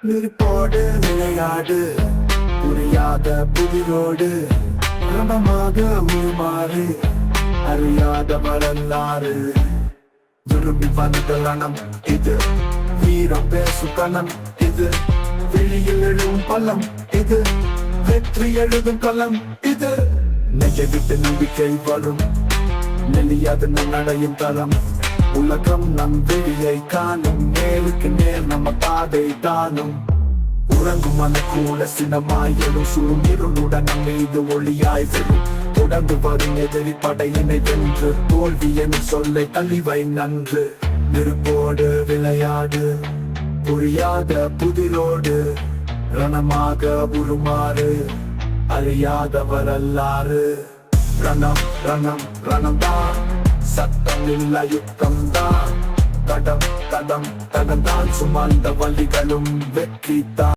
நெருப்போடு விளையாடு, புரியாத புதிரோடு, ரணமாக உருமாறு, அறியாத வரலாறு. விரும்பி வந்த ரணம் இது, வீரம் பேசும் கணம் இது, வெளியில் எழும் பலம் இது, வெற்றி எழுதும் களம் இது. நெஞ்சை விட்டு நம்பிக்கை வரும், நெளியாது நடையும் தரம். உலகம் நம் வெளியை காணும், நேருக்கு நேர் நம்ம பாதை தானும். உறங்கும் மனக்கூட சினமாயிரும், சுரும் இருளுடன் மீது ஒளியாய் வரும். தொடர்ந்து வரும் எதிரி படையினை வென்று, தோல்வி எனும் சொல்லை தள்ளிவை நன்று. நெருப்போடு விளையாடு, புரியாத புதிரோடு, ரணமாக உருமாறு, அறியாத வரலாறு. ரணம் ரணம் ரணம்தான், சத்தம் இல்ல யுத்தம்தான். தடம் தடம் தடம்தான், சுமந்த வலிகளும் வெற்றி தான்.